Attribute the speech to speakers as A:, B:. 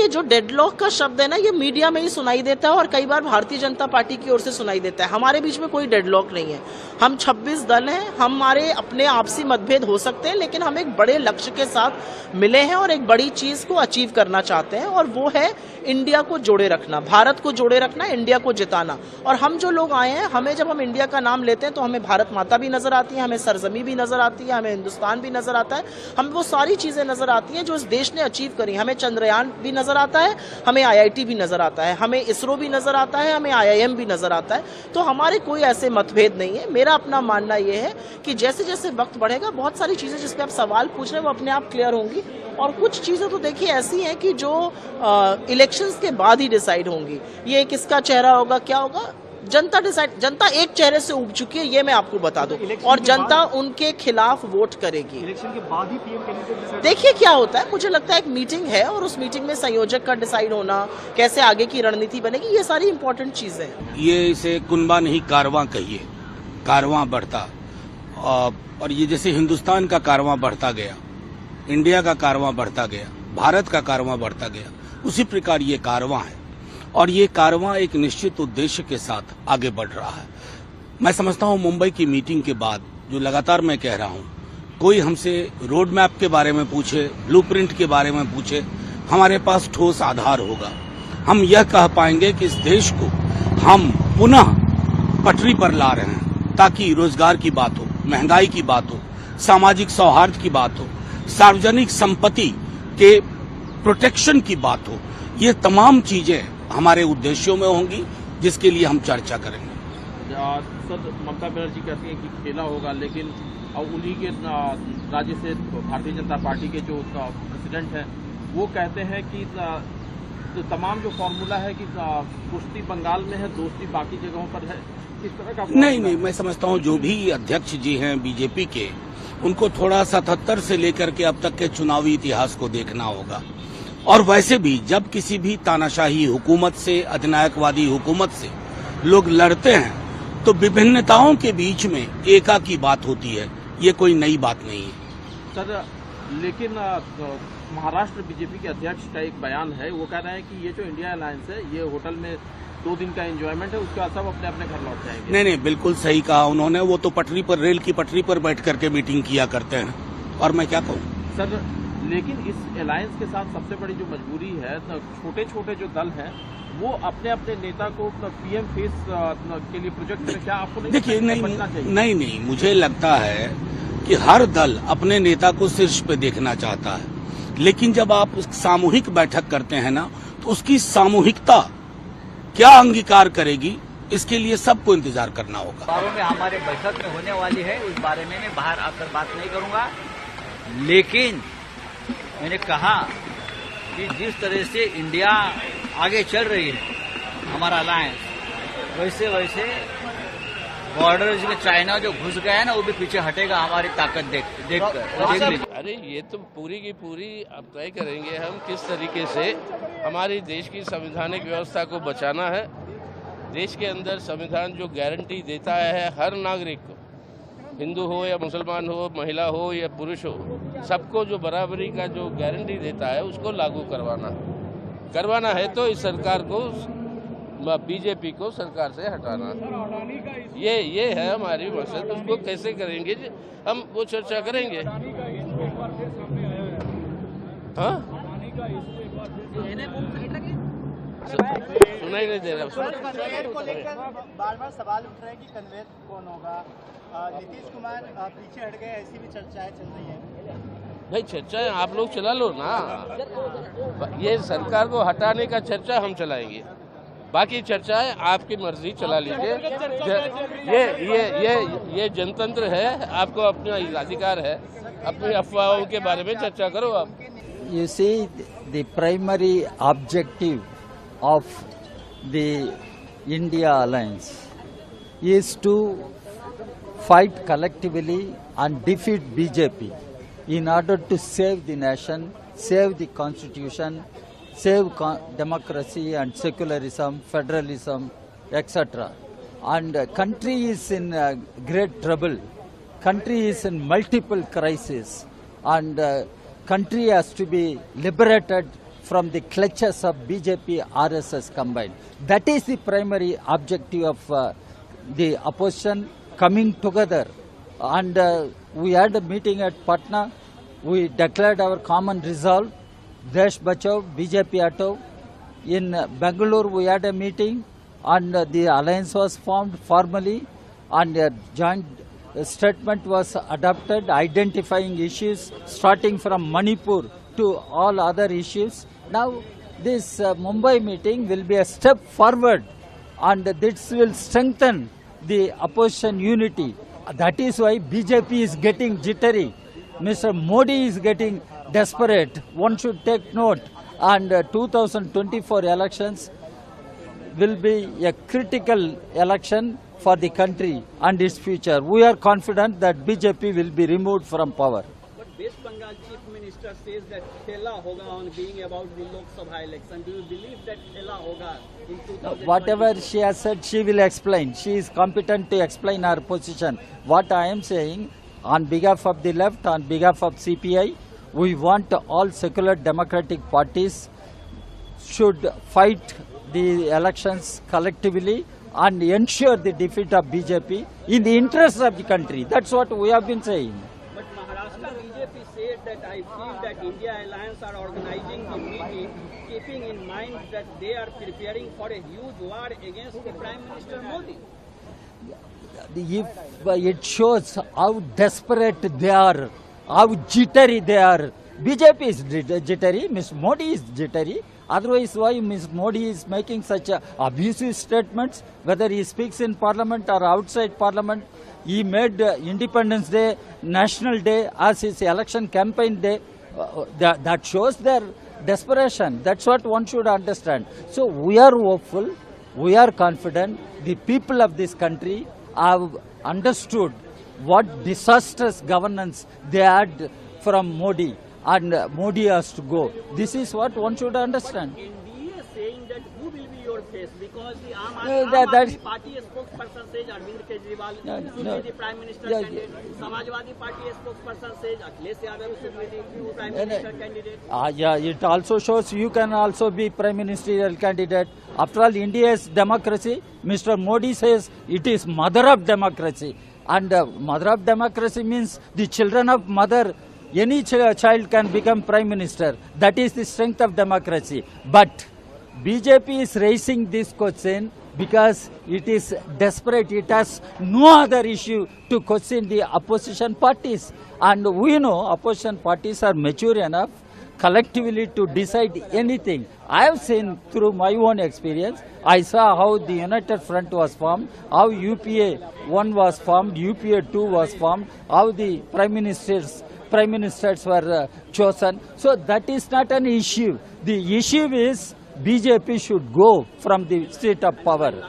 A: देखिए, जो डेडलॉक का शब्द है ना, ये मीडिया में ही सुनाई देता है और कई बार भारतीय जनता पार्टी की ओर से सुनाई देता है। हमारे बीच में कोई डेडलॉक नहीं है। हम 26 दल हैं, हमारे अपने आपसी मतभेद हो सकते हैं, लेकिन हम एक बड़े लक्ष्य के साथ मिले हैं और एक बड़ी चीज को अचीव करना चाहते हैं, और वो है इंडिया को जोड़े रखना, भारत को जोड़े रखना, इंडिया को जिताना। और हम जो लोग आए हैं, हमें जब हम इंडिया का नाम लेते हैं तो हमें भारत माता भी नजर आती है, हमें सरजमी भी नजर आती है, हमें हिंदुस्तान भी नजर आता है, हमें वो सारी चीजें नजर आती हैं जो इस देश ने अचीव करी। हमें चंद्रयान भी नजर आता है, हमें IIT भी नजर आता है, हमें इसरो भी नजर आता है, हमें IIM भी नजर आता है। तो हमारे कोई ऐसे मतभेद नहीं है। मेरा अपना मानना यह है कि जैसे जैसे वक्त बढ़ेगा, बहुत सारी चीजें जिस पे आप सवाल पूछ रहे हैं वो अपने आप क्लियर होंगी, और कुछ चीजें तो देखिए ऐसी हैं कि जो इलेक्शंस के बाद ही डिसाइड होंगी। ये किसका चेहरा होगा, क्या होगा, जनता एक चेहरे से उब चुकी है, ये मैं आपको बता दूं, और जनता उनके खिलाफ वोट करेगी।
B: इलेक्शन के बाद ही PM कैंडिडेट डिसाइड।
A: देखिए क्या होता है, मुझे लगता है एक मीटिंग है और उस मीटिंग में संयोजक का डिसाइड होना, कैसे आगे की रणनीति बनेगी, ये सारी इंपॉर्टेंट चीजें हैं।
C: ये इसे कुनबा नहीं कारवां कहिए, कारवां बढ़ता, और ये जैसे हिंदुस्तान का कारवां बढ़ता गया, इंडिया का कारवां बढ़ता गया, भारत का कारवां बढ़ता गया, उसी प्रकार ये कारवां है, और ये कारवां एक निश्चित उद्देश्य के साथ आगे बढ़ रहा है। मैं समझता हूं मुंबई की मीटिंग के बाद, जो लगातार मैं कह रहा हूं, कोई हमसे रोड मैप के बारे में पूछे, ब्लूप्रिंट के बारे में पूछे, हमारे पास ठोस आधार होगा। हम यह कह पाएंगे कि इस देश को हम पुनः पटरी पर ला रहे हैं, ताकि रोजगार की बात हो, महंगाई की बात हो, सामाजिक सौहार्द की बात हो, सार्वजनिक संपत्ति के प्रोटेक्शन की बात हो। ये तमाम चीजें हमारे उद्देश्यों में होंगी, जिसके लिए हम चर्चा करेंगे।
D: सर, ममता बनर्जी कहती हैं कि खेला होगा, लेकिन उन्हीं के राज्य से भारतीय जनता पार्टी के जो प्रेसिडेंट हैं वो कहते हैं कि तो तमाम जो फॉर्मूला है कि कुश्ती बंगाल में है, दोस्ती बाकी जगहों पर है, इस तरह का
C: नहीं, मैं समझता हूँ जो भी अध्यक्ष जी हैं बीजेपी के, उनको थोड़ा 77 से लेकर के अब तक के चुनावी इतिहास को देखना होगा। और वैसे भी जब किसी भी तानाशाही हुकूमत से, अधिनायकवादी हुकूमत से लोग लड़ते हैं, तो विभिन्नताओं के बीच में एका की बात होती है। ये कोई नई बात नहीं है।
D: सर, लेकिन महाराष्ट्र बीजेपी के अध्यक्ष का एक बयान है, वो कह रहे हैं कि ये जो इंडिया अलायंस है, ये होटल में 2 दिन का एंजॉयमेंट है, उसके बाद सब अपने अपने घर लौट जाएंगे।
C: नहीं, बिल्कुल सही कहा उन्होंने। वो तो पटरी पर, रेल की पटरी पर बैठ करके मीटिंग किया करते हैं, और मैं क्या कहूँ।
D: सर, लेकिन इस अलायंस के साथ सबसे बड़ी जो मजबूरी है, छोटे छोटे जो दल हैं वो अपने अपने नेता को PM फेस के लिए प्रोजेक्ट करें। क्या आपको नहीं,
C: देखिए, नहीं, मुझे लगता है कि हर दल अपने नेता को शीर्ष पे देखना चाहता है, लेकिन जब आप सामूहिक बैठक करते हैं ना, तो उसकी सामूहिकता क्या अंगीकार करेगी, इसके लिए सबको इंतजार करना होगा।
E: बारों में हमारे बैठक में होने वाली है, उस बारे में मैं बाहर आकर बात नहीं करूंगा, लेकिन मैंने कहा कि जिस तरह से इंडिया आगे चल रही है, हमारा अलायंस, वैसे वैसे बॉर्डर में चाइना जो घुस गया है ना, वो भी पीछे हटेगा हमारी ताकत देखकर।
F: अरे ये तो पूरी की पूरी अब तय करेंगे हम किस तरीके से हमारी देश की संवैधानिक व्यवस्था को बचाना है। देश के अंदर संविधान जो गारंटी देता है हर नागरिक को, हिंदू हो या मुसलमान हो, महिला हो या पुरुष हो, सबको जो बराबरी का जो गारंटी देता है उसको लागू करवाना है। तो इस सरकार को, बीजेपी को सरकार से हटाना, ये है हमारी मकसद। उसको कैसे करेंगे हम, वो चर्चा करेंगे। हाँ, सुनाई नहीं दे रहा।
B: कन्वेयर को लेकर बार सवाल उठ रहे हैं कि कन्वेयर कौन होगा। नीतीश कुमार पीछे हट गए, ऐसी भी चर्चाएं चल रही है।
F: भाई, चर्चाएं आप लोग चला लो ना, ये सरकार को हटाने का चर्चा हम चलाएंगे, बाकी चर्चाएं आपकी मर्जी चला लीजिए। ये जनतंत्र है, आपको अपना अधिकार है, अपनी अफवाहों के बारे में चर्चा करो आप।
G: You see, the primary objective of the India alliance is to fight collectively and defeat BJP in order to save the nation, save the constitution, save democracy and secularism, federalism, etc. And country is in great trouble. Country is in multiple crises, and country has to be liberated from the clutches of BJP, RSS combined. That is the primary objective of the opposition coming together. And we had a meeting at Patna. We declared our common resolve, Desh Bachao, BJP Hataao. In Bangalore, we had a meeting, and the alliance was formed formally, and a joint statement was adopted identifying issues starting from Manipur to all other issues. Now, this Mumbai meeting will be a step forward, and this will strengthen the opposition unity. That is why BJP is getting jittery. Mr. Modi is getting desperate. One should take note. And 2024 elections will be a critical election for the country and its future. We are confident that BJP will be removed from power.
H: But West Bengal Chief Minister says that Khela hoga on being about the Lok Sabha election. Do you believe that Khela hoga in 2024?
G: Whatever she has said, she will explain. She is competent to explain her position. What I am saying, on behalf of the left, on behalf of CPI, we want all secular democratic parties should fight the elections collectively and ensure the defeat of BJP in the interest of the country. That's what we have been saying.
H: But Maharashtra BJP said that I feel that India Alliance are organizing the meeting keeping in mind that they are preparing for a huge war against the Prime Minister Modi.
G: If it shows how desperate they are, how jittery they are. BJP is jittery, Ms. Modi is jittery. Otherwise, why Ms. Modi is making such abusive statements, whether he speaks in Parliament or outside Parliament? He made Independence Day, National Day as his election campaign day. That shows their desperation. That's what one should understand. So we are hopeful, we are confident. The people of this country have understood what disastrous governance they had from Modi, and Modi has to go. This is what one should understand.
H: But NDA saying that who will be your face because the Aam
G: that's-
H: Aadmi Party spokesperson says Arvind Kejriwal should
G: no.
H: be the Prime Minister
G: Yeah,
H: candidate. Samajwadi Party spokesperson says Akhilesh Yadav should be the Prime Minister candidate.
G: Yeah, it also shows you can also be Prime Ministerial candidate. After all, India is democracy. Mr. Modi says it is mother of democracy. And mother of democracy means the children of mother, any child can become Prime Minister. That is the strength of democracy. But BJP is raising this question because it is desperate. It has no other issue to question the opposition parties. And we know opposition parties are mature enough collectively to decide anything. I have seen through my own experience, I saw how the United Front was formed, how UPA 1 was formed, UPA 2 was formed, how the prime ministers were chosen. So that is not an issue. The issue is BJP should go from the seat of power.